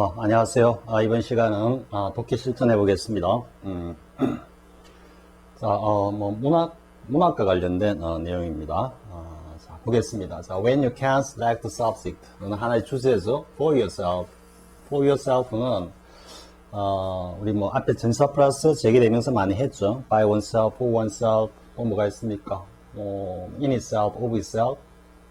안녕하세요. 이번 시간은 독해 실전해 보겠습니다. 자, 문학과 관련된 내용입니다. 자, 보겠습니다. 자, when you can select the subject. 이는 하나의 주제죠. For yourself. For yourself는, 우리 앞에 전사 플러스 제기되면서 많이 했죠. by oneself, for oneself, 또 뭐가 있습니까? in itself, of itself,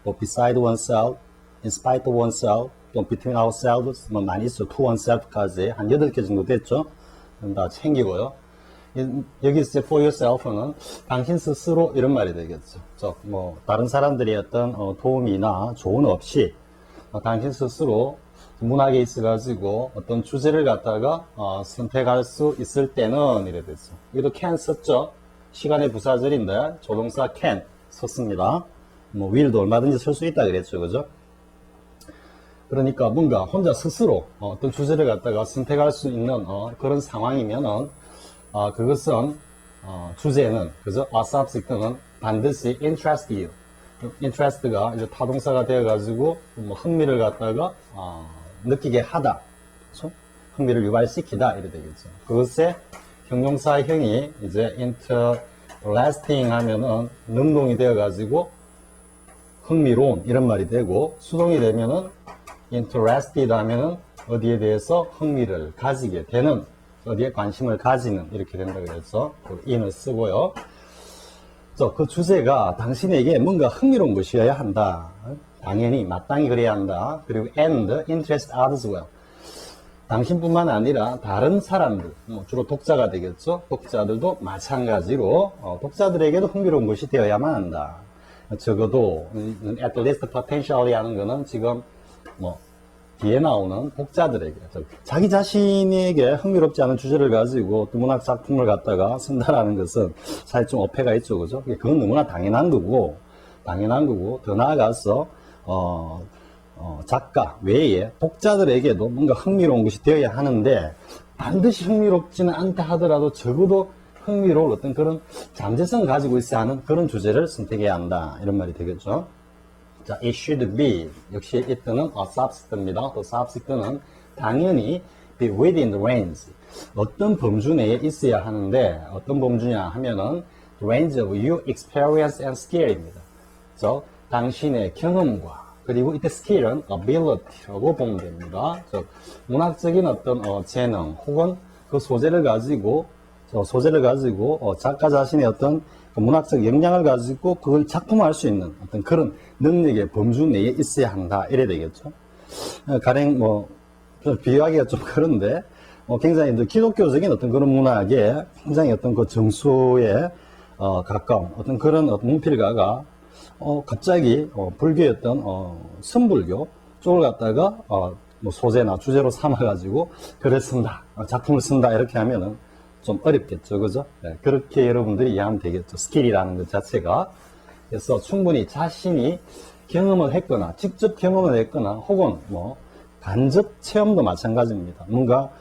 또 beside oneself, in spite of oneself, 또 between ourselves, 많이 있어. to oneself까지 한 8개 정도 됐죠. 그럼 다 챙기고요. 여기서 for yourself는 당신 스스로 이런 말이 되겠죠. 다른 사람들의 어떤 도움이나 조언 없이 당신 스스로 문학에 있어가지고 어떤 주제를 갖다가 선택할 수 있을 때는 이래 됐어. 여기도 can 썼죠. 시간의 부사절인데 조동사 can 썼습니다. will도 얼마든지 쓸 수 있다 그랬죠. 그죠? 그러니까 뭔가 혼자 스스로 어떤 주제를 갖다가 선택할 수 있는 그런 상황이면은 그것은 주제는 그죠? subject는 반드시 interest you. interest가 이제 타동사가 되어가지고 흥미를 갖다가 느끼게 하다, 그렇죠? 흥미를 유발시키다 이래 되겠죠. 그것의 형용사형이 이제 interesting 하면은 능동이 되어가지고 흥미로운 이런 말이 되고 수동이 되면은 interested 하면은 어디에 대해서 흥미를 가지게 되는, 어디에 관심을 가지는 이렇게 된다 그래서 in을 쓰고요. 그 주제가 당신에게 뭔가 흥미로운 것이어야 한다. 당연히 마땅히 그래야 한다. 그리고 and interest others well. 당신뿐만 아니라 다른 사람들, 주로 독자가 되겠죠. 독자들도 마찬가지로 독자들에게도 흥미로운 것이 되어야만 한다. 적어도 at least potentially 하는 거는 지금 뒤에 나오는 독자들에게 자기 자신에게 흥미롭지 않은 주제를 가지고 또 문학 작품을 갖다가 쓴다라는 것은 사실 좀 어폐가 있죠. 그죠? 그건 너무나 당연한 거고 더 나아가서 작가 외에 독자들에게도 뭔가 흥미로운 것이 되어야 하는데 반드시 흥미롭지는 않다 하더라도 적어도 흥미로울 어떤 그런 잠재성을 가지고 있어야 하는 그런 주제를 선택해야 한다. 이런 말이 되겠죠. 자, it should be. 역시 it는 subject입니다. 또 subject는 당연히 be within the range. 어떤 범주 내에 있어야 하는데 어떤 범주냐 하면은 the range of your experience and skill입니다. 당신의 경험과 그리고 이때 skill은 ability라고 보면 됩니다. 문학적인 어떤 재능 혹은 그 소재를 가지고 작가 자신의 어떤 문학적 역량을 가지고 그걸 작품화할 수 있는 어떤 그런 능력의 범주 내에 있어야 한다. 이래 되겠죠. 가령 비유하기가 좀 그런데 굉장히 기독교적인 어떤 그런 문학에 굉장히 어떤 그 정수에 가까운 어떤 그런 문필가가 갑자기 불교의 어떤 선불교 쪽을 갖다가 소재나 주제로 삼아가지고 글을 쓴다, 작품을 쓴다 이렇게 하면은 좀 어렵겠죠. 그죠? 네, 그렇게 여러분들이 이해하면 되겠죠. 스킬이라는 것 자체가. 그래서 충분히 자신이 경험을 했거나, 직접 경험을 했거나, 혹은 간접 체험도 마찬가지입니다. 뭔가,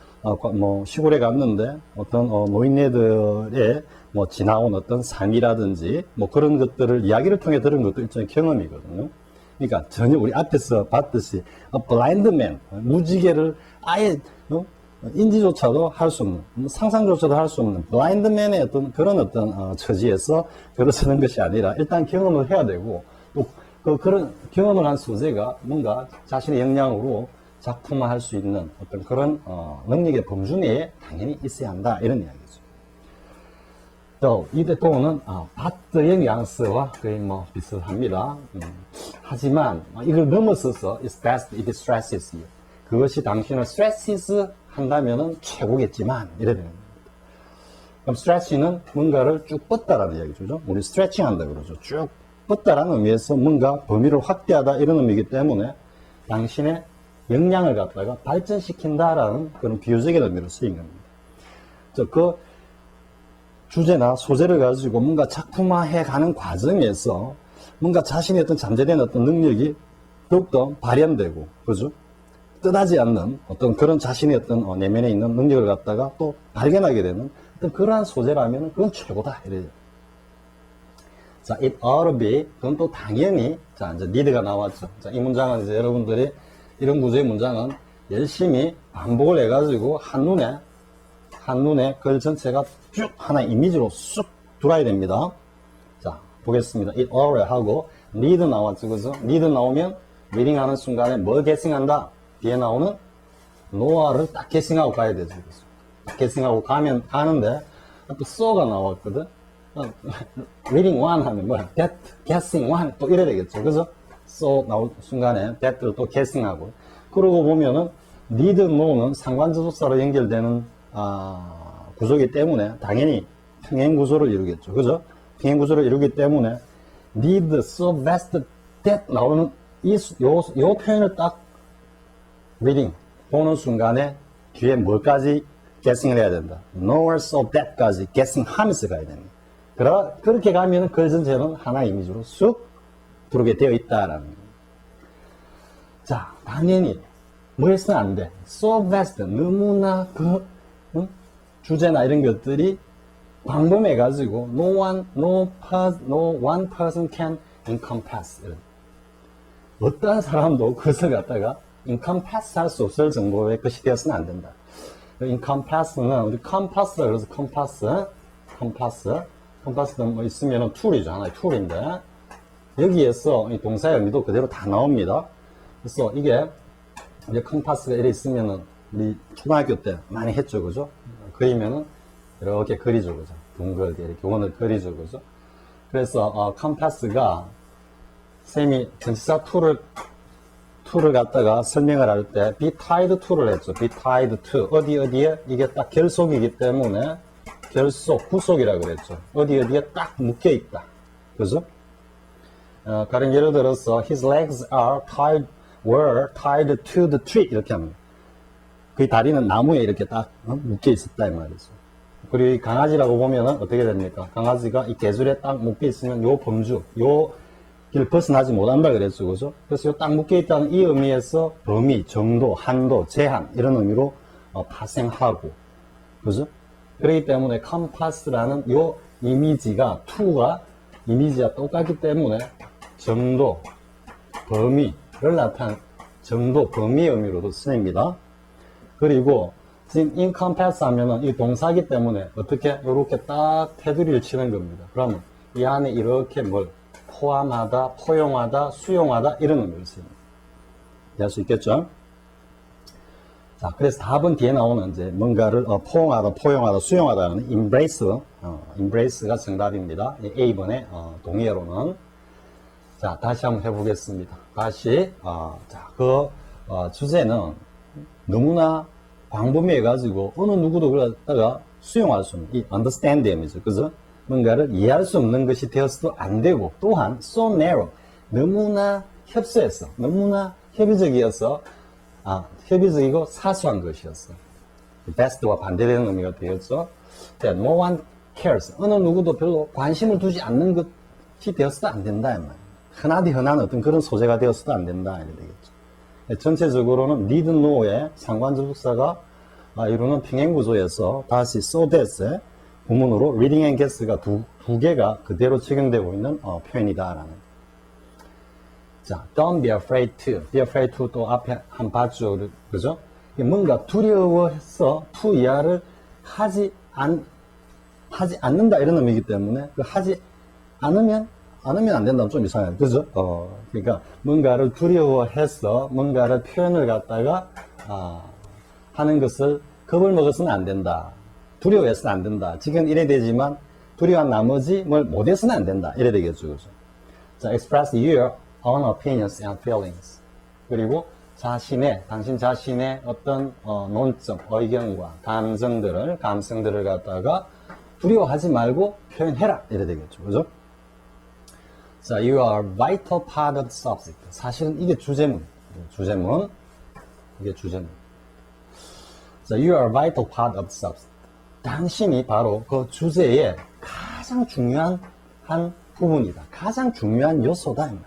시골에 갔는데 어떤 노인네들의 지나온 어떤 삶이라든지 그런 것들을 이야기를 통해 들은 것도 일종의 경험이거든요. 그러니까 전혀 우리 앞에서 봤듯이 blind man, 무지개를 아예 인지조차도 할 수 없는, 상상조차도 할 수 없는 블라인드맨의 어떤 그런 어떤 처지에서 글을 쓰는 것이 아니라 일단 경험을 해야 되고 또 그런 경험을 한 소재가 뭔가 자신의 역량으로 작품화할 수 있는 어떤 그런 능력의 범주 내에 당연히 있어야 한다 이런 이야기죠. 또 이때 또는 바트의 뉘앙스와 거의 비슷합니다. 하지만 이걸 넘어서서 it's best if it stresses you. 그것이 당신을 stresses 한다면은 최고겠지만 이래 되는 겁니다. 그럼 stretch는 뭔가를 쭉 뻗다라는 이야기죠. 우리 스트레칭 한다 그러죠. 쭉 뻗다라는 의미에서 뭔가 범위를 확대하다 이런 의미이기 때문에 당신의 역량을 갖다가 발전시킨다라는 그런 비유적인 의미로 쓰인 겁니다. 그 주제나 소재를 가지고 뭔가 작품화해 가는 과정에서 뭔가 자신의 어떤 잠재된 어떤 능력이 더욱더 발현되고, 그죠? 뜻하지 않는 어떤 그런 자신의 어떤 내면에 있는 능력을 갖다가 또 발견하게 되는 어떤 그러한 소재라면 그건 최고다. 이래요. 자, it ought to be. 그건 또 당연히, 자, 이제 need가 나왔죠. 자, 이 문장은 이제 여러분들이 이런 구조의 문장은 열심히 반복을 해가지고 한눈에 글 전체가 쭉 하나의 이미지로 쑥 들어야 됩니다. 자, 보겠습니다. it all 하고 need 나왔죠, 그죠? need 나오면 reading 하는 순간에 뭘 guessing한다? 뒤에 나오는 noah를 딱 guessing하고 가야 되죠, 그죠? 딱 guessing하고 가는데 또 so가 나왔거든? reading one 하면 뭐야? that, guessing one 또 이래야 되겠죠, 그죠? so 나올 순간에 that를 또 guessing하고 그러고 보면은 need, no는 상관접속사로 연결되는 구조이기 때문에 당연히 평행 구조를 이루겠죠. 그죠? 평행 구조를 이루기 때문에 need, so, vast, that 나오는 요 표현을 딱 reading 보는 순간에 뒤에 뭘까지 guessing을 해야 된다. nowhere, so, that까지 guessing 하면서 가야 됩니다. 그렇게 가면 글 전체는 하나의 이미지로 쑥 들어오게 되어 있다라는 겁니다. 자, 당연히 뭐 했으면 안 돼. so vast, 너무나 주제나 이런 것들이 광범해가지고 no one person can encompass. 어떠한 사람도 그것을 갖다가 encompass 할 수 없을 정도의 것이 되었으면 안 된다. encompass는 우리 compass라 그래서 compass는 뭐 있으면 툴이죠. 하나의 툴인데 여기에서 이 동사의 의미도 그대로 다 나옵니다. 그래서 이게 이제 컴파스가 이렇게 있으면은 우리 초등학교 때 많이 했죠, 그죠? 그리면은 이렇게 그리죠, 그죠? 둥글게 이렇게 원을 그리죠, 그죠? 그래서 컴파스가 쌤이 전치사 툴을 갖다가 설명을 할 때 be tied to를 했죠. be tied to 어디에 이게 딱 결속이기 때문에 결속 구속이라고 그랬죠. 어디에 딱 묶여 있다, 그죠? 가령 예를 들어서 his legs were tied to the tree 이렇게 하면 그 다리는 나무에 이렇게 딱 묶여 있었다 이 말이죠. 그리고 이 강아지라고 보면은 어떻게 됩니까? 강아지가 이 개줄에 딱 묶여 있으면 요 범주, 요 길 벗어나지 못한다 그랬죠, 그죠? 그래서 요 딱 묶여 있다는 이 의미에서 범위, 정도, 한도, 제한 이런 의미로 파생하고, 그죠? 그렇기 때문에 컴파스라는 요 이미지가 이미지가 똑같기 때문에 정도, 범위를 나타낸 정도, 범위의 의미로도 쓰입니다. 그리고 지금 encompass 하면은 이 동사기 때문에 어떻게 이렇게 딱 테두리를 치는 겁니다. 그러면 이 안에 이렇게 뭘 포함하다, 포용하다, 수용하다 이런 의미를 씁니다. 이해할 수 있겠죠? 자, 그래서 답은 뒤에 나오는 이제 뭔가를 포용하다, 포용하다, 수용하다는 embrace가 정답입니다. A번의 동의어로는. 자, 다시 한번 해보겠습니다. 다시 주제는 너무나 광범위해가지고 어느 누구도 그러다가 수용할 수 없는 이 understand이죠, 그죠? 뭔가를 이해할 수 없는 것이 되어서도 안 되고 또한 so narrow 너무나 협소했어, 너무나 협의적이어서 협의적이고 사소한 것이었어. best와 반대되는 의미가 되었죠. that no one cares 어느 누구도 별로 관심을 두지 않는 것이 되어서도 안 된다 이 말이에요. 흔한 어떤 그런 소재가 되어서도 안 된다 이렇게 되겠죠. 전체적으로는 need, know의 상관접속사가 이루는 평행구조에서 다시 so that의 부문으로 reading and guess가 두 개가 그대로 적용되고 있는 표현이다라는. 자, don't be afraid to. be afraid to 또 앞에 한 봤죠, 그죠? 뭔가 두려워해서 to 이하를 하지 않는다 이런 의미이기 때문에 하지 않으면 안 된다면 좀 이상해요. 그죠? 그러니까 뭔가를 두려워해서 뭔가를 표현을 갖다가 하는 것을 겁을 먹어서는 안 된다. 두려워해서는 안 된다. 지금 이래 되지만 두려워한 나머지 뭘 못해서는 안 된다. 이래 되겠죠. 그죠? 자, express your own opinions and feelings. 그리고 당신 자신의 어떤 논점, 의견과 감성들을 갖다가 두려워하지 말고 표현해라. 이래 되겠죠. 그죠? 자, you are vital part of the subject. 사실은 이게 주제문. 이게 주제문. 자, you are vital part of the subject. 당신이 바로 그 주제의 가장 중요한 한 부분이다. 가장 중요한 요소다. 이 말이에요.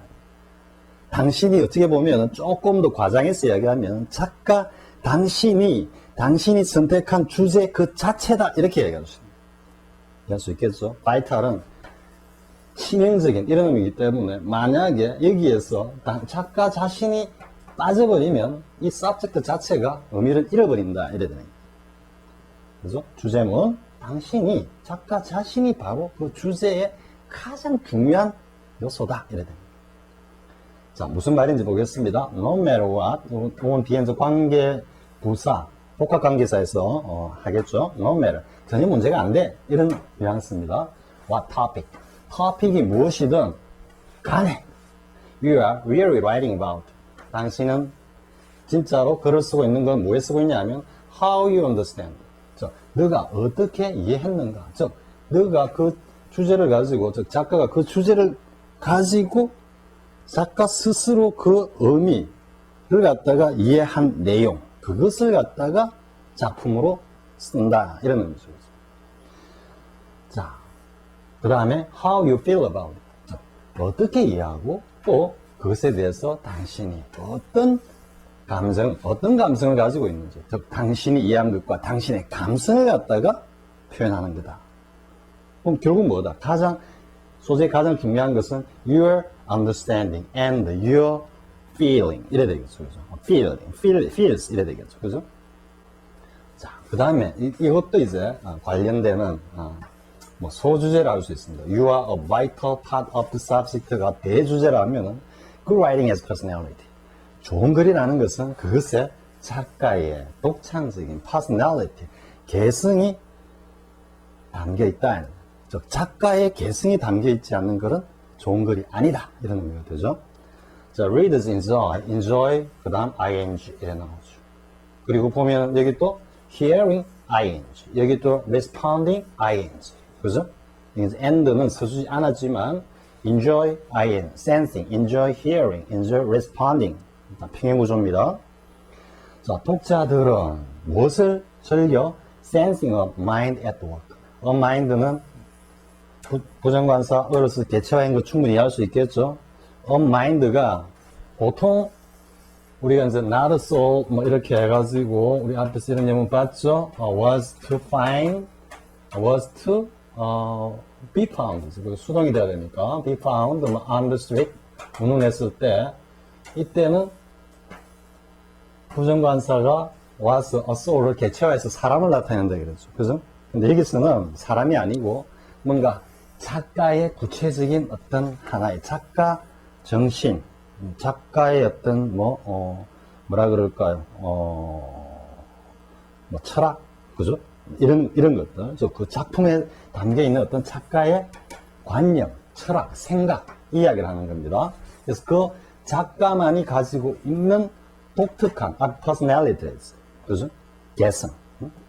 당신이 어떻게 보면 조금 더 과장해서 이야기하면 작가 당신이 선택한 주제 그 자체다. 이렇게 얘기할 수 있습니다. 이해할 수 있겠죠? vital은 치명적인 이런 의미이기 때문에 만약에 여기에서 작가 자신이 빠져버리면 이 subject 자체가 의미를 잃어버린다. 이래 되는 거예요. 그죠? 주제문, 당신이, 작가 자신이 바로 그 주제의 가장 중요한 요소다. 이래 됩니다. 자, 무슨 말인지 보겠습니다. No matter what, 또는 비행적 관계 부사, 복합관계사에서 하겠죠. No matter, 전혀 문제가 안 돼. 이런 뉘앙스입니다. What topic, topic이 무엇이든 간에 You are really writing about, 당신은 진짜로 글을 쓰고 있는 건 뭐에 쓰고 있냐면 How you understand, 즉, 너가 어떻게 이해했는가, 즉, 너가 그 주제를 가지고, 즉, 작가가 그 주제를 가지고 작가 스스로 그 의미를 갖다가 이해한 내용, 그것을 갖다가 작품으로 쓴다. 이런 의미죠. 자, 그 다음에 how you feel about it. 자, 어떻게 이해하고 또 그것에 대해서 당신이 어떤 감성을 가지고 있는지, 즉 당신이 이해한 것과 당신의 감성을 갖다가 표현하는 거다. 그럼 결국 뭐다? 소재의 가장 중요한 것은 your understanding and your feeling. 이래 되겠죠. 그죠? feels. 이래 되겠죠. 그죠? 자, 그 다음에 이것도 이제 관련되는 뭐 소주제라 할 수 있습니다. You are a vital part of the subject가 대주제라 하면은 good writing has personality. 좋은 글이라는 것은 그것의 작가의 독창적인 personality, 개성이 담겨 있다. 즉, 작가의 개성이 담겨 있지 않는 글은 좋은 글이 아니다. 이런 의미가 되죠. 자, readers enjoy, 그 다음 ing 이래 나오죠. 그리고 보면 여기 또 hearing ing, 여기 또 responding ing. 그죠? end는 써주지 않았지만 enjoy ing, sensing, enjoy hearing, enjoy responding. 평행구조입니다. 자, 독자들은 무엇을 즐겨? sensing a mind at work. a mind는 부정관사 어로서 개체화한 거 충분히 이해할 수 있겠죠. mind가 보통 우리가 이제 not a soul 뭐 이렇게 해가지고 우리 앞에서 이런 예문 봤죠. was to find, was to be found. 수동이 돼야 되니까 be found on the street 운운했을 때 이때는 부정관사가 was a soul을 개체화해서 사람을 나타낸다 그랬죠. 그죠? 근데 여기서는 사람이 아니고 뭔가 작가의 구체적인 어떤 하나의 작가 정신, 작가의 어떤 뭐라 그럴까요? 뭐 철학, 그죠? 이런 것들, 그 작품에 담겨 있는 어떤 작가의 관념, 철학, 생각, 이야기를 하는 겁니다. 그래서 그 작가만이 가지고 있는 독특한 personalities, 그죠? 개성,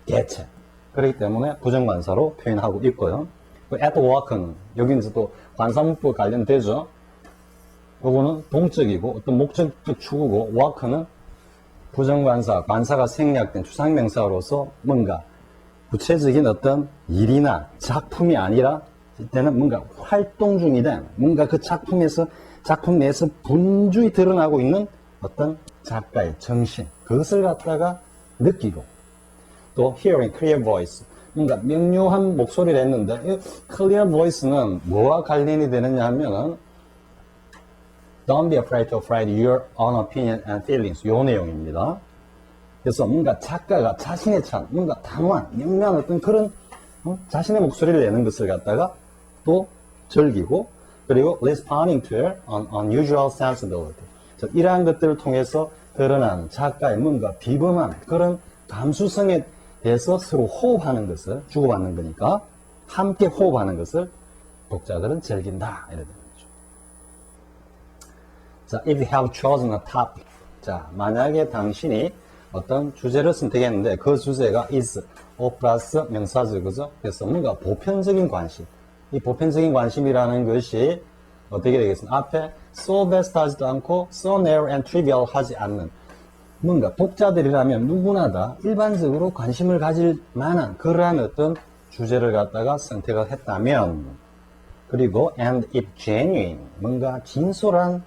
개체. 그렇기 때문에 부정관사로 표현하고 있고요. at work는 여기는 또 관사문법 관련되죠. 요거는 동적이고 어떤 목적적 추구고 work는 부정관사, 관사가 생략된 추상명사로서 뭔가 구체적인 어떤 일이나 작품이 아니라 이때는 뭔가 활동 중이다. 뭔가 그 작품 내에서 분주히 드러나고 있는 어떤 작가의 정신, 그것을 갖다가 느끼고 또 hearing clear voice, 뭔가 명료한 목소리를 했는데 이 clear voice는 뭐와 관련이 되느냐 하면은 Don't be afraid to write your own opinion and feelings, 요 내용입니다. 그래서 뭔가 작가가 자신의 뭔가 단호한 명료한 어떤 그런 자신의 목소리를 내는 것을 갖다가 또 즐기고, 그리고 responding to your unusual sensibility, 이러한 것들을 통해서 드러나는 작가의 뭔가 비범한 그런 감수성에 대해서 서로 호흡하는 것을, 주고받는 거니까 함께 호흡하는 것을 독자들은 즐긴다. 이래 되는 거죠. 자, if you have chosen a topic. 자, 만약에 당신이 어떤 주제를 선택했는데 그 주제가 is O 플러스 명사죠. 그죠? 그래서 뭔가 보편적인 관심. 이 보편적인 관심이라는 것이 어떻게 되겠습니까? 앞에 so vast 하지도 않고 so narrow and trivial 하지 않는, 뭔가 독자들이라면 누구나 다 일반적으로 관심을 가질 만한 그러한 어떤 주제를 갖다가 선택을 했다면, 그리고 and if genuine, 뭔가 진솔한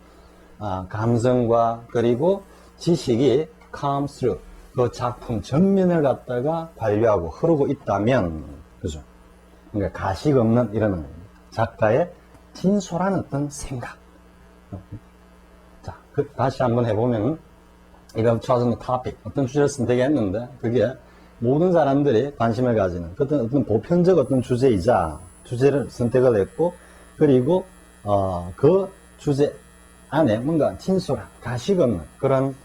감성과 그리고 지식이 comes through, 그 작품 전면을 갖다가 관료하고 흐르고 있다면, 그죠? 그러니까 가식 없는 이런 작가의 진솔한 어떤 생각. 자, 다시 한번 해보면 You have chosen a topic. 어떤 주제를 선택했는데 그게 모든 사람들이 관심을 가지는 어떤 보편적 어떤 주제이자 주제를 선택을 했고 그리고 그 주제 안에 뭔가 진솔한 가식 없는 그런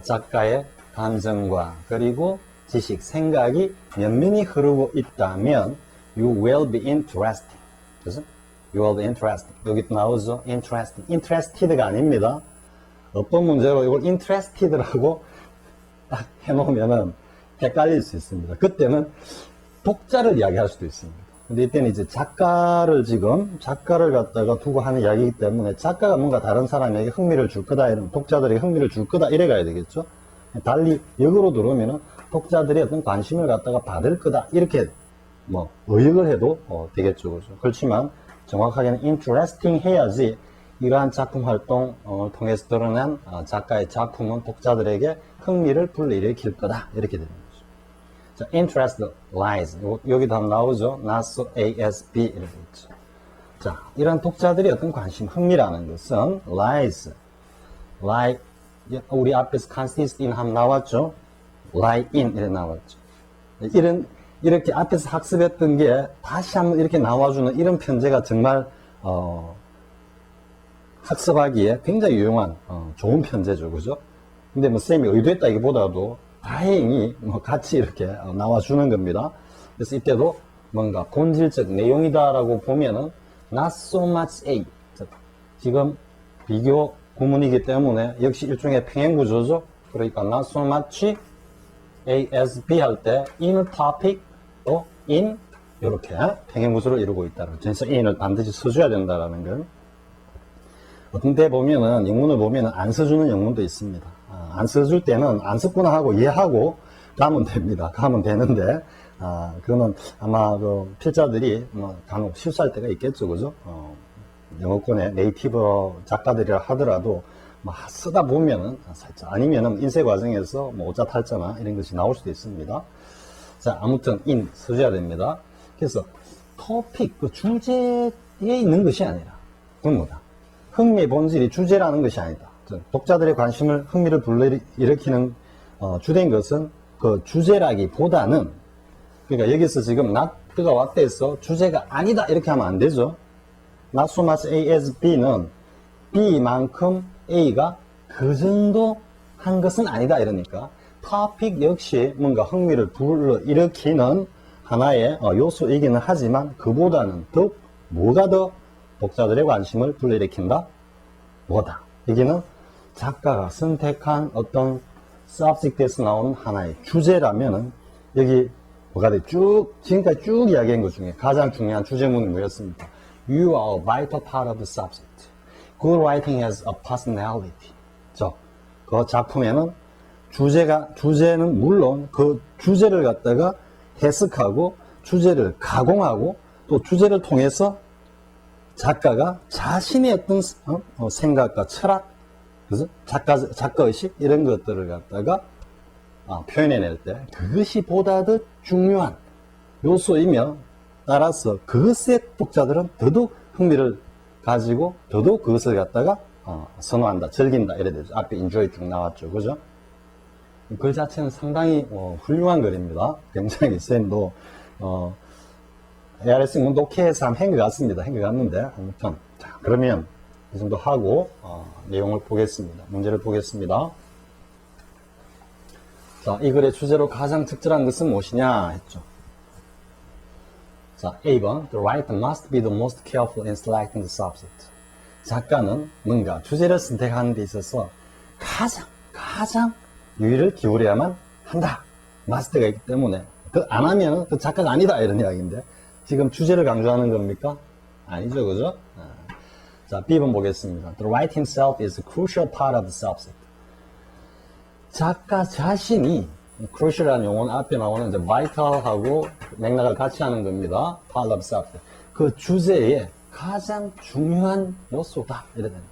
작가의 감정과 그리고 지식, 생각이 면면히 흐르고 있다면 you will be interesting. 그래서 you will be interesting. 여기 나오죠? interesting. interested가 아닙니다. 어떤 문제로 이걸 interested라고 딱 해놓으면은 헷갈릴 수 있습니다. 그때는 독자를 이야기할 수도 있습니다. 근데 이때는 이제 작가를 갖다가 두고 하는 이야기이기 때문에 작가가 뭔가 다른 사람에게 흥미를 줄 거다, 이런 독자들에게 흥미를 줄 거다, 이래 가야 되겠죠. 달리 역으로 들어오면은 독자들이 어떤 관심을 갖다가 받을 거다, 이렇게 뭐 의역을 해도 되겠죠. 그죠? 그렇지만 정확하게는 interesting 해야지 이러한 작품 활동을 통해서 드러난 작가의 작품은 독자들에게 흥미를 불러일으킬 거다, 이렇게 됩니다. 자, interest lies. 여기도 한번 나오죠. not so ASB 이렇게 있죠. 자, 이런 독자들이 어떤 관심, 흥미라는 것은 lies. lie, 우리 앞에서 consist in 한번 나왔죠. lie in 이렇게 나왔죠. 이렇게 앞에서 학습했던 게 다시 한번 이렇게 나와주는 이런 편제가 정말 학습하기에 굉장히 유용한 좋은 편제죠. 그죠? 근데 뭐 쌤이 의도했다기보다도 다행히 같이 이렇게 나와주는 겁니다. 그래서 이때도 뭔가 본질적 내용이다라고 보면은 not so much A. 지금 비교 구문이기 때문에 역시 일종의 평행 구조죠. 그러니까 not so much A as B 할 때 in topic 또 in 이렇게 평행 구조를 이루고 있다는. 그래서 in을 반드시 써줘야 된다라는 걸. 어떤 때 보면은 영문을 보면은 안 써주는 영문도 있습니다. 안 써줄 때는 안 썼구나 하고 이해하고 가면 됩니다. 가면 되는데 그거는 아마 그 필자들이 뭐 간혹 실수할 때가 있겠죠, 그죠? 영어권의 네이티브 작가들이라 하더라도 뭐 쓰다 보면은 살짝 아니면은 인쇄 과정에서 뭐 오자 탈자나 이런 것이 나올 수도 있습니다. 자, 아무튼 in 써줘야 됩니다. 그래서 토픽 그 주제에 있는 것이 아니라 그건 뭐다? 흥미의 본질이 주제라는 것이 아니다. 독자들의 관심을, 흥미를 불러일으키는 주된 것은 그 주제라기보다는, 그러니까 여기서 지금 not가 왔다 해서 주제가 아니다 이렇게 하면 안 되죠. not so much A as B는 B만큼 A가 그 정도 한 것은 아니다 이러니까 topic 역시 뭔가 흥미를 불러일으키는 하나의 요소이기는 하지만 그보다는 더욱 뭐가 더 독자들의 관심을 불러일으킨다? 뭐다? 여기는 작가가 선택한 어떤 subject에서 나오는 하나의 주제라면은 여기 뭐가 돼? 지금까지 쭉 이야기한 것 중에 가장 중요한 주제문이 뭐였습니까? You are a vital part of the subject. Good writing has a personality. 그 작품에는 주제는 물론 그 주제를 갖다가 해석하고 주제를 가공하고 또 주제를 통해서 작가가 자신의 어떤 생각과 철학, 그래서 작가의식 이런 것들을 갖다가 표현해낼 때 그것이 보다 더 중요한 요소이며 따라서 그것의 독자들은 더더욱 흥미를 가지고 더더욱 그것을 갖다가 선호한다, 즐긴다 이래 되죠. 앞에 enjoy 쭉 나왔죠, 그죠? 글 자체는 상당히 훌륭한 글입니다. 굉장히 쌤도 ARS 문 독해에서 한번 한것 같습니다. 한 것 같는데 아무튼 자, 그러면 이 정도 하고 내용을 보겠습니다. 문제를 보겠습니다. 자, 이 글의 주제로 가장 적절한 것은 무엇이냐 했죠. 자, A번 The writer must be the most careful in selecting the subject. 작가는 뭔가 주제를 선택하는 데 있어서 가장 유의를 기울여야만 한다. must가 있기 때문에 안 하면 그 작가가 아니다 이런 이야기인데 지금 주제를 강조하는 겁니까? 아니죠, 그죠? 자, B번 보겠습니다. The writer himself is a crucial part of the subject. 작가 자신이 crucial이라는 용어는 앞에 나오는 이제 vital하고 맥락을 같이 하는 겁니다. part of the subject. 그 주제의 가장 중요한 요소다. 이래 됩니다.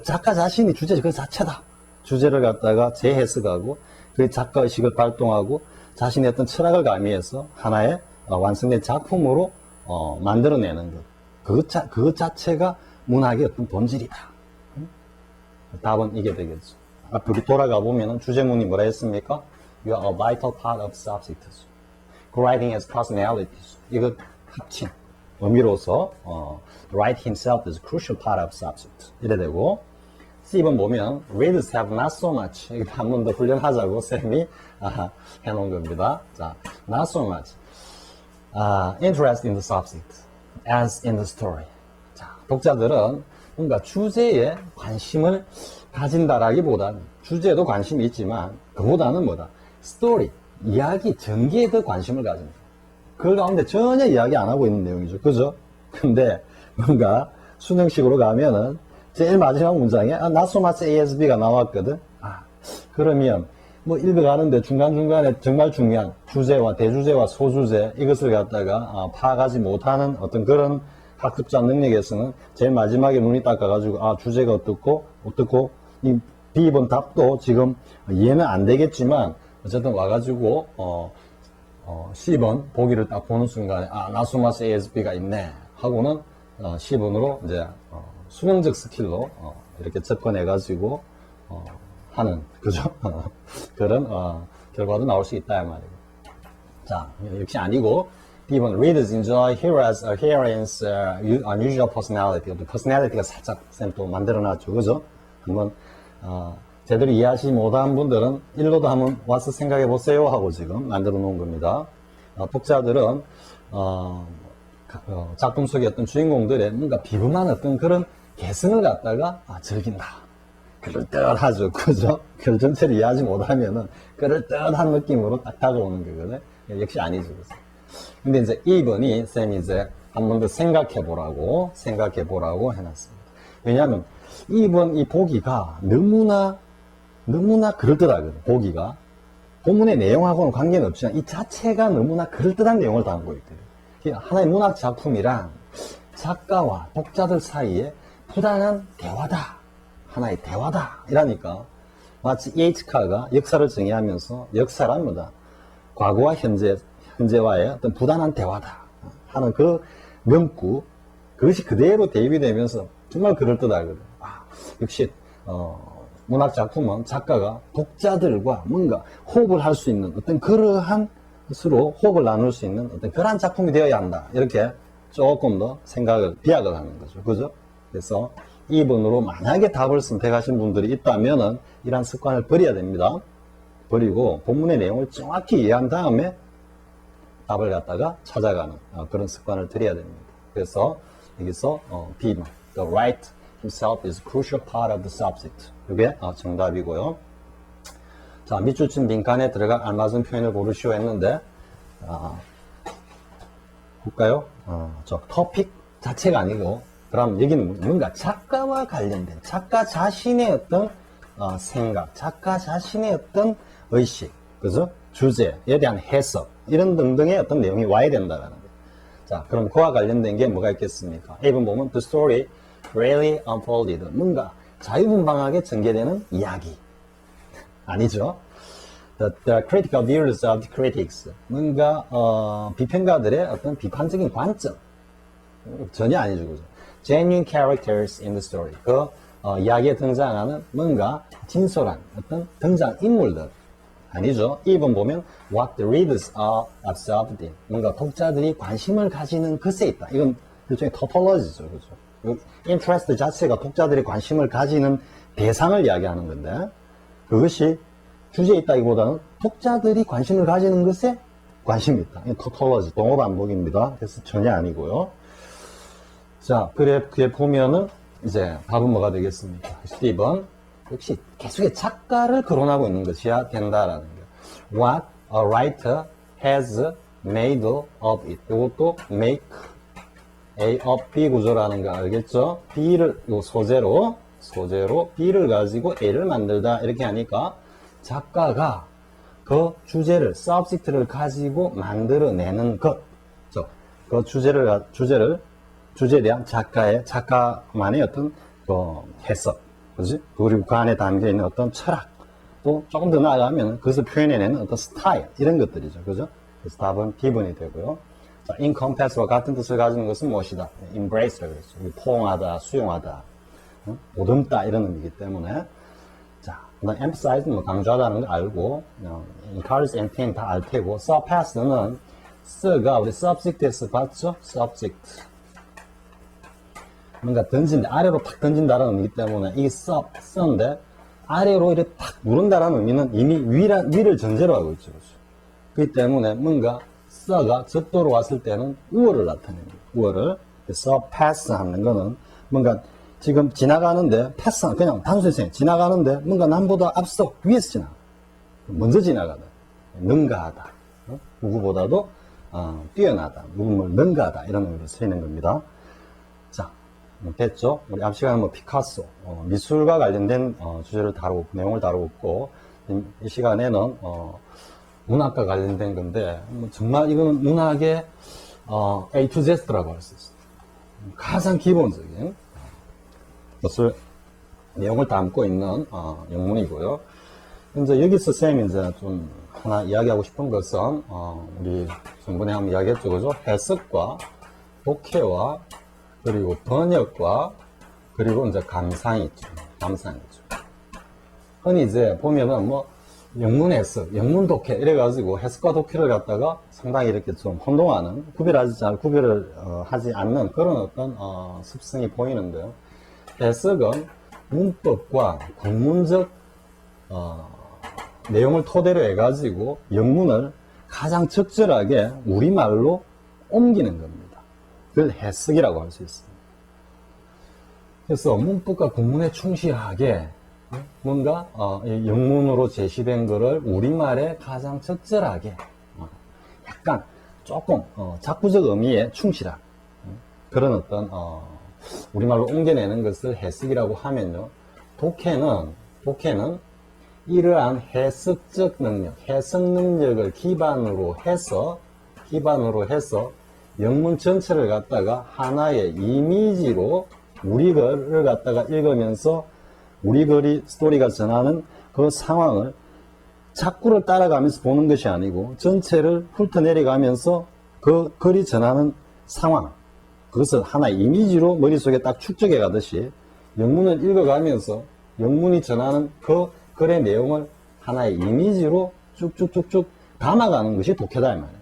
작가 자신이 주제 그 자체다. 주제를 갖다가 재해석하고 그 작가의식을 발동하고 자신의 어떤 철학을 가미해서 하나의 완성된 작품으로 만들어내는 것. 그것 자체가 문학의 어떤 본질이다. 답은 이게 되겠죠. 앞으로 돌아가 보면은 주제문이 뭐라 했습니까? You are a vital part of subject. Writing as personalities. 이거 합친 의미로서 write himself is a crucial part of subject. 이래 되고 C번 보면 readers have not so much. 이거 한 번 더 훈련하자고 쌤이 해놓은 겁니다. 자, not so much interest in the subject as in the story. 자, 독자들은 뭔가 주제에 관심을 가진다라기보다는 주제에도 관심이 있지만 그보다는 뭐다? 스토리, 이야기 전개에 더 관심을 가진다. 그 가운데 전혀 이야기 안 하고 있는 내용이죠. 그죠? 근데 뭔가 수능식으로 가면은 제일 마지막 문장에 not so much ASB가 나왔거든. 그러면 뭐 읽어가는데 중간중간에 정말 중요한 주제와 대주제와 소주제 이것을 갖다가 파악하지 못하는 어떤 그런 학습자 능력에서는 제일 마지막에 눈이 닦아가지고 주제가 어떻고 이 B번 답도 지금 이해는 안 되겠지만 어쨌든 와가지고 C번 보기를 딱 보는 순간에 not so much ASB가 있네 하고는 C번으로 이제 수능적 스킬로 이렇게 접근해가지고 하는 그죠? 그런 결과도 나올 수 있다 이 말이에요. 자, 역시 아니고 B번 readers enjoy heroine's unusual personality. personality가 살짝 쌤 또 만들어놨죠, 그죠? 한번 제대로 이해하지 못한 분들은 일로도 한번 와서 생각해 보세요 하고 지금 만들어 놓은 겁니다. 독자들은 작품 속의 어떤 주인공들의 뭔가 비범한 어떤 그런 개성을 갖다가 즐긴다. 그럴듯하죠. 그죠? 글 전체를 이해하지 못하면은 그럴듯한 느낌으로 딱 다가오는 거거든. 역시 아니죠. 그래서. 근데 이제 2번이 쌤이 이제 한 번 더 생각해 보라고 해놨습니다. 왜냐하면 2번 이 보기가 너무나 그럴듯하거든. 보기가. 본문의 내용하고는 관계는 없지만 이 자체가 너무나 그럴듯한 내용을 담고 있거든. 하나의 문학 작품이란 작가와 독자들 사이에 부단한 대화다. 하나의 대화다. 이라니까. 마치 EH카가 역사를 정의하면서 역사란 뭐다? 과거와 현재와의 어떤 부단한 대화다. 하는 그 명구, 그것이 그대로 대입이 되면서 정말 그럴듯하거든. 역시, 문학 작품은 작가가 독자들과 뭔가 호흡을 할 수 있는 어떤 그러한 것으로 호흡을 나눌 수 있는 어떤 그러한 작품이 되어야 한다. 이렇게 조금 더 비약을 하는 거죠. 그죠? 그래서 2번으로 만약에 답을 선택하신 분들이 있다면은 이러한 습관을 버려야 됩니다. 버리고 본문의 내용을 정확히 이해한 다음에 답을 갖다가 찾아가는 그런 습관을 들여야 됩니다. 그래서 여기서 B번, the writer himself is a crucial part of the subject. 이게 정답이고요. 자, 밑줄친 빈칸에 들어갈 알맞은 표현을 고르시오 했는데 볼까요? 저 토픽 자체가 아니고 그럼 여기는 뭔가 작가와 관련된 작가 자신의 어떤 생각, 작가 자신의 어떤 의식, 그죠? 주제에 대한 해석 이런 등등의 어떤 내용이 와야 된다라는 거예요. 자, 그럼 그와 관련된 게 뭐가 있겠습니까? 1번 보면 the story really unfolded. 뭔가 자유분방하게 전개되는 이야기. 아니죠? The critical views of the critics. 뭔가 비평가들의 어떤 비판적인 관점. 전혀 아니죠. 그죠? Genuine characters in the story. 그 이야기에 등장하는 뭔가 진솔한 어떤 등장 인물들. 아니죠. 2번 보면 what the readers are absorbed in. 뭔가 독자들이 관심을 가지는 것에 있다. 이건 일종의 tautology죠. 그죠? interest 자체가 독자들이 관심을 가지는 대상을 이야기하는 건데 그것이 주제에 있다기보다는 독자들이 관심을 가지는 것에 관심이 있다. 이건 tautology, 동어 반복입니다. 그래서 전혀 아니고요. 자, 그래 보면은 이제 답은 뭐가 되겠습니까? 12번. 역시 계속의 작가를 거론하고 있는 것이야 된다라는 거예요. What a writer has made of it. 이것도 make A of B 구조라는 거 알겠죠? B를 요 소재로 B를 가지고 A를 만들다 이렇게 하니까 작가가 그 주제를 subject를 가지고 만들어내는 것. 그 주제에 대한 작가만의 어떤 그 해석, 그지? 그리고 그 안에 담겨 있는 어떤 철학, 또 조금 더 나아가면 그것을 표현해내는 어떤 스타일, 이런 것들이죠. 그죠? 그래서 답은 B번이 되고요. 자, encompass와 같은 뜻을 가지는 것은 무엇이다? embrace라고 그랬죠. 포옹하다, 수용하다, 보듬다, 이런 의미이기 때문에. 자, emphasize 뭐 강조하다는 거 알고, encourage, entertain 다 알 테고, surpass는 s가 우리 subject에서 봤죠? subject. 뭔가 던진다, 아래로 탁 던진다라는 의미이기 때문에 이게 sur인데 아래로 이렇게 탁 누른다라는 의미는 이미 위를 전제로 하고 있죠. 그렇죠? 그렇기 때문에 뭔가 sur가 적도로 왔을 때는 우월을 나타냅니다. 우월을. surpass 하는 거는 뭔가 지금 지나가는데 패스 그냥 단순히 지나가는데 뭔가 남보다 앞서 위에서 지나가 먼저 지나가다 능가하다 누구보다도 뛰어나다 누구를 능가하다 이런 의미로 쓰이는 겁니다. 자 됐죠? 우리 앞 시간에 뭐 피카소 미술과 관련된 주제를 다루고 내용을 다루고 이 시간에는 문학과 관련된 건데 정말 이거는 문학의 A to Z라고 할 수 있어요. 가장 기본적인 것을 내용을 담고 있는 영문이고요. 이제 여기서 쌤이 이제 좀 하나 이야기하고 싶은 것은 우리 전번에 한번 이야기했죠, 그죠? 해석과 독해와 그리고 번역과 그리고 이제 감상이 있죠. 감상이죠. 흔히 이제 보면은 뭐 영문 해석, 영문 독해 이래가지고 해석과 독해를 갖다가 상당히 이렇게 좀 혼동하는 구별을 하지 않는 그런 어떤 습성이 보이는데요. 해석은 문법과 국문적 내용을 토대로 해가지고 영문을 가장 적절하게 우리말로 옮기는 겁니다. 그걸 해석이라고 할 수 있습니다. 그래서 문법과 국문에 충실하게 뭔가 영문으로 제시된 것을 우리말에 가장 적절하게 약간 조금 작부적 의미에 충실한 그런 어떤 우리말로 옮겨내는 것을 해석이라고 하면요. 독해는 이러한 해석적 능력, 해석 능력을 기반으로 해서 영문 전체를 갖다가 하나의 이미지로 우리 글을 갖다가 읽으면서 우리 글이 스토리가 전하는 그 상황을 작구를 따라가면서 보는 것이 아니고 전체를 훑어내려가면서 그 글이 전하는 상황 그것을 하나의 이미지로 머릿속에 딱 축적해 가듯이 영문을 읽어가면서 영문이 전하는 그 글의 내용을 하나의 이미지로 쭉쭉쭉쭉 담아가는 것이 독해다 이 말이에요.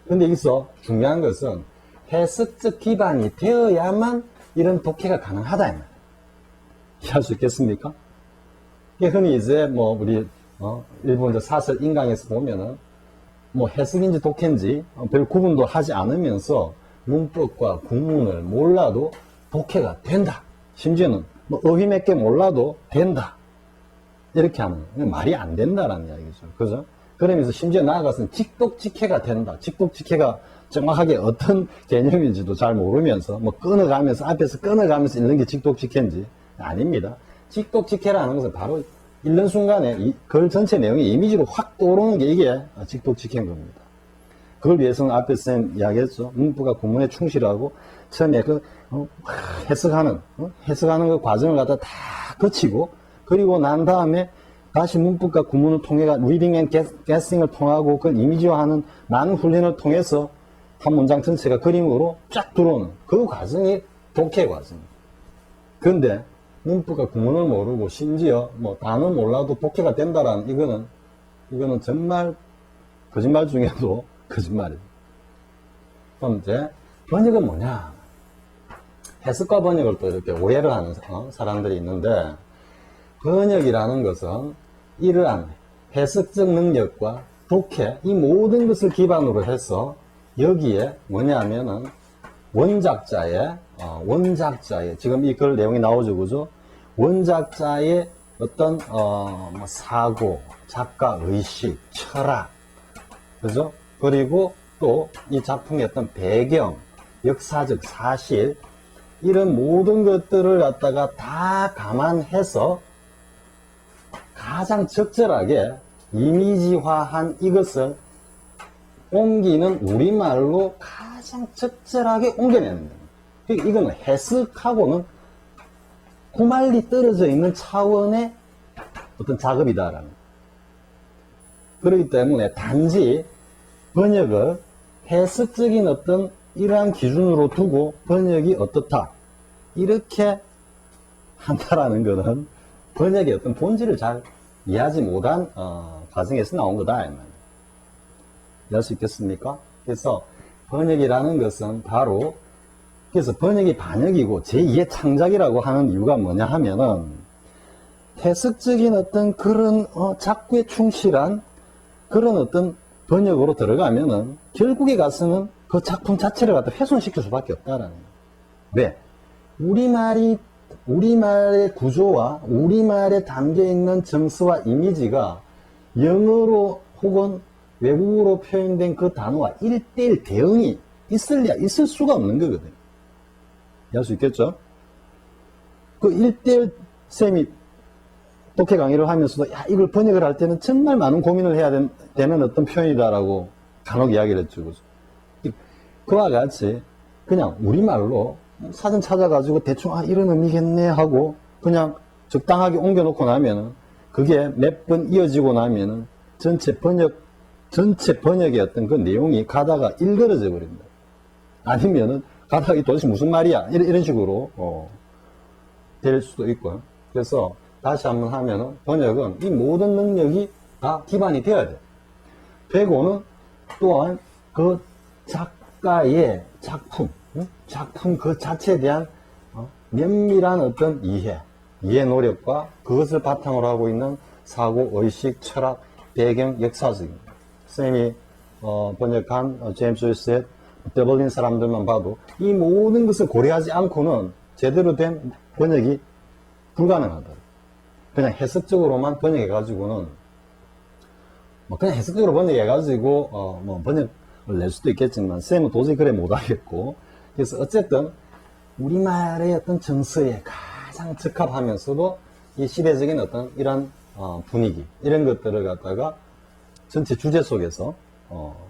그런데 여기서 중요한 것은 해석적 기반이 되어야만 이런 독해가 가능하다 이 말이에요. 이해할 수 있겠습니까? 흔히 이제 뭐 우리 일본 사설 인강에서 보면은 뭐 해석인지 독해인지 별 구분도 하지 않으면서 문법과 국문을 몰라도 독해가 된다. 심지어는 뭐 어휘 몇 개 몰라도 된다. 이렇게 하는 말이 안 된다라는 이야기죠. 그죠? 그러면서 심지어 나아가서는 직독직해가 된다. 직독직해가 정확하게 어떤 개념인지도 잘 모르면서 뭐 앞에서 끊어가면서 읽는 게 직독직해인지 아닙니다. 직독직해라는 것은 바로 읽는 순간에 이 글 전체 내용이 이미지로 확 떠오르는 게 이게 직독직해인 겁니다. 그걸 위해서는 앞에 쌤 이야기했죠. 문법과 국문에 충실하고 처음에 해석하는 그 과정을 갖다 다 거치고 그리고 난 다음에 다시 문법과 국문을 통해 리딩 앤 게싱을 통하고 그걸 이미지화하는 많은 훈련을 통해서 한 문장 전체가 그림으로 쫙 들어오는 그 과정이 독해 과정입니다. 그런데 문법과 국문을 모르고 심지어 뭐 단어 몰라도 독해가 된다라는 이거는 정말 거짓말 중에도 거짓말이에요. 그럼 이제 번역은 뭐냐? 해석과 번역을 또 이렇게 오해를 하는 사람들이 있는데 번역이라는 것은 이러한 해석적 능력과 독해 이 모든 것을 기반으로 해서 여기에 뭐냐면은 원작자의 지금 이 글 내용이 나오죠, 그죠? 원작자의 어떤 뭐 사고, 작가 의식, 철학, 그죠? 그리고 또 이 작품의 어떤 배경, 역사적 사실 이런 모든 것들을 갖다가 다 감안해서 가장 적절하게 이미지화한 이것을 옮기는 우리말로 가장 적절하게 옮겨내는 겁니다. 이거는 해석하고는 고말리 떨어져 있는 차원의 어떤 작업이다라는 거예요. 그렇기 때문에 단지 번역을 해석적인 어떤 이러한 기준으로 두고 번역이 어떻다 이렇게 한다라는 것은 번역의 어떤 본질을 잘 이해하지 못한 과정에서 나온 거다. 이해할 수 있겠습니까? 그래서 번역이라는 것은 바로 그래서 번역이 반역이고 제2의 창작이라고 하는 이유가 뭐냐 하면은 해석적인 어떤 그런 작구에 충실한 그런 어떤 번역으로 들어가면은 결국에 가서는 그 작품 자체를 갖다 훼손시킬 수밖에 없다라는 거예요. 왜? 우리말의 구조와 우리말에 담겨있는 정서와 이미지가 영어로 혹은 외국어로 표현된 그 단어와 1대1 대응이 있을 수가 없는 거거든요. 이해할 수 있겠죠? 그 1대1 쌤이 독해 강의를 하면서도 야, 이걸 번역을 할 때는 정말 많은 고민을 해야 되는 어떤 표현이다라고 간혹 이야기를 했죠. 그와 같이 그냥 우리말로 사전 찾아가지고 대충 이런 의미겠네 하고 그냥 적당하게 옮겨놓고 나면은 그게 몇 번 이어지고 나면은 전체 번역의 어떤 그 내용이 가다가 일그러져 버립니다. 아니면은 가다가 이 도대체 무슨 말이야 이런 식으로 될 수도 있고요. 그래서 다시 한번 하면은 번역은 이 모든 능력이 다 기반이 되어야 돼. 되고는 또한 그 작가의 작품 그 자체에 대한 면밀한 어떤 이해 노력과 그것을 바탕으로 하고 있는 사고, 의식, 철학, 배경, 역사적인 쌤이 번역한 제임스 조이스의 더블린 사람들만 봐도 이 모든 것을 고려하지 않고는 제대로 된 번역이 불가능하다. 그냥 해석적으로만 번역해가지고는 그냥 해석적으로 번역해가지고 번역을 낼 수도 있겠지만 쌤은 도저히 그래 못하겠고 그래서 어쨌든 우리말의 어떤 정서에 가장 적합하면서도 이 시대적인 어떤 이런 분위기 이런 것들을 갖다가 전체 주제 속에서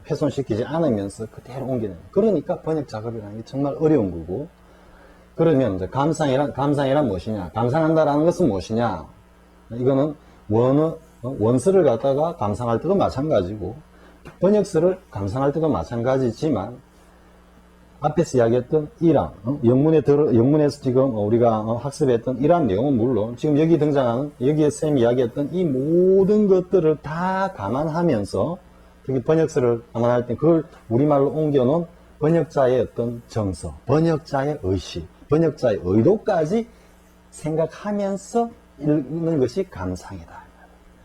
훼손시키지 않으면서 그대로 옮기는 그러니까 번역 작업이라는 게 정말 어려운 거고 그러면 이제 감상이란 무엇이냐 감상한다라는 것은 무엇이냐 이거는 원서를 갖다가 감상할 때도 마찬가지고 번역서를 감상할 때도 마찬가지지만 앞에서 이야기했던 이랑 영문에서 지금 우리가 학습했던 이러한 내용은 물론 지금 여기 등장하는 여기에 쌤이 이야기했던 이 모든 것들을 다 감안하면서 특히 번역서를 감안할 때 그걸 우리말로 옮겨놓은 번역자의 어떤 정서, 번역자의 의식, 번역자의 의도까지 생각하면서 읽는 것이 감상이다.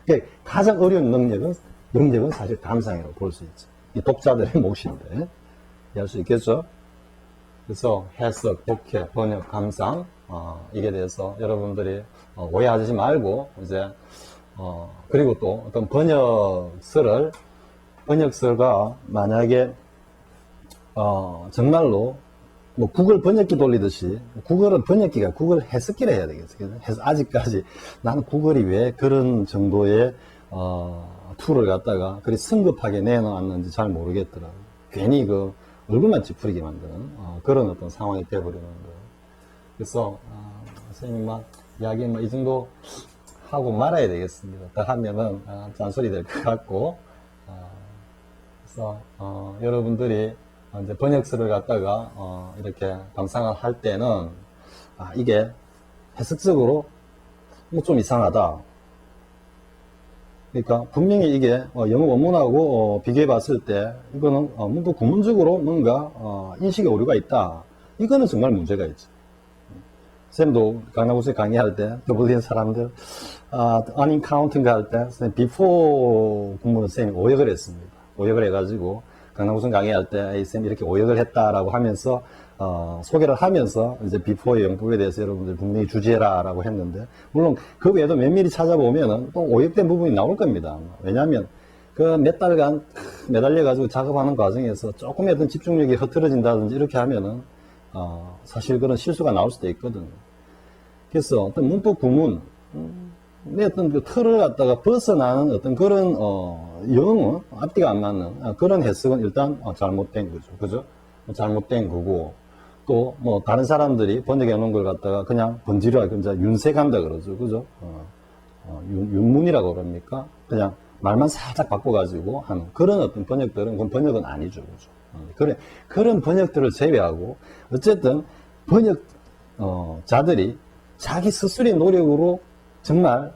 그러니까 가장 어려운 능력은 사실 감상이라고 볼 수 있죠. 이 독자들의 몫인데 이해할 수 있겠죠? 그래서 해석, 독해, 번역, 감상 이게 대해서 여러분들이 오해하지 말고 이제 그리고 또 어떤 번역서가 만약에 정말로 뭐 구글 번역기 돌리듯이 구글은 번역기가 구글 해석기를 해야 되겠죠. 그래서 아직까지 나는 구글이 왜 그런 정도의 툴을 갖다가 그리 성급하게 내놓았는지 잘 모르겠더라고요. 괜히 그 얼굴만 찌푸리게 만드는 그런 어떤 상황이 되어버리는 거예요. 그래서 선생님 이야기 이 정도 하고 말아야 되겠습니다. 더 하면은 짠소리 될 것 같고 그래서 여러분들이 이제 번역서를 갖다가 이렇게 감상을 할 때는 이게 해석적으로 뭐 좀 이상하다. 그러니까 분명히 이게 영어 원문하고 비교해 봤을 때 이거는 뭔가 구문적으로 뭔가 인식의 오류가 있다. 이거는 정말 문제가 있죠. 쌤도 강남구에 강의할 때 더블린 사람들 unencountered 할 때 before 구문을 쌤이 오역을 했습니다. 오역을 해가지고 강남구에 강의할 때 쌤 이렇게 오역을 했다라고 하면서 소개를 하면서 이제 비포의 영법에 대해서 여러분들 분명히 주지해라라고 했는데 물론 그 외에도 면밀히 찾아보면은 또 오역된 부분이 나올 겁니다. 왜냐하면 그 몇 달간 매달려가지고 작업하는 과정에서 조금의 어떤 집중력이 흐트러진다든지 이렇게 하면은 사실 그런 실수가 나올 수도 있거든요. 그래서 어떤 문법 구문 내 어떤 그 틀을 갖다가 벗어나는 어떤 그런 영어 앞뒤가 안 맞는 그런 해석은 일단 잘못된 거죠. 그죠? 잘못된 거고 또 뭐 다른 사람들이 번역해 놓은 걸 갖다가 그냥 번지르하게 이제 윤색한다 그러죠. 그죠? 윤문이라고 그럽니까? 그냥 말만 살짝 바꿔가지고 하는 그런 어떤 번역들은 그건 번역은 아니죠. 그죠? 그런 번역들을 제외하고 어쨌든 번역 자들이 자기 스스로의 노력으로 정말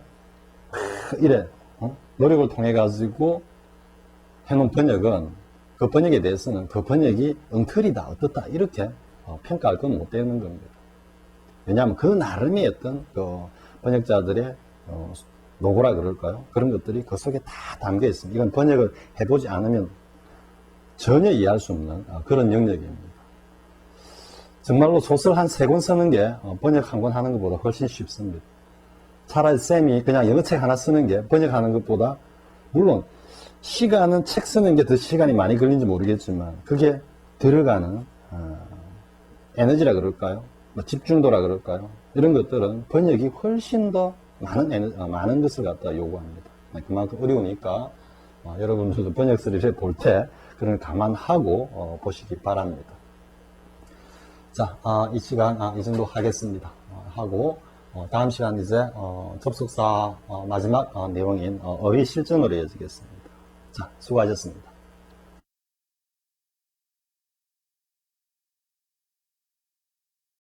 이래 노력을 통해 가지고 해놓은 번역은 그 번역에 대해서는 그 번역이 엉터리다 어떻다 이렇게 평가할 건 못 되는 겁니다. 왜냐하면 그 나름의 어떤 그 번역자들의 노고라 그럴까요? 그런 것들이 그 속에 다 담겨 있습니다. 이건 번역을 해보지 않으면 전혀 이해할 수 없는 그런 영역입니다. 정말로 소설 한 3권 쓰는 게 번역 한 권 하는 것보다 훨씬 쉽습니다. 차라리 쌤이 그냥 영어책 하나 쓰는 게 번역하는 것보다, 물론 시간은 책 쓰는 게 더 시간이 많이 걸린지 모르겠지만 그게 들어가는 에너지라 그럴까요? 뭐 집중도라 그럴까요? 이런 것들은 번역이 훨씬 더 많은 것을 갖다 요구합니다. 그만큼 어려우니까 여러분들도 번역서를 볼 때 그런 걸 감안하고 보시기 바랍니다. 자, 이 시간 이 정도 하겠습니다. 하고 다음 시간 이제 접속사 마지막 내용인 어휘 실전으로 이어지겠습니다. 자, 수고하셨습니다.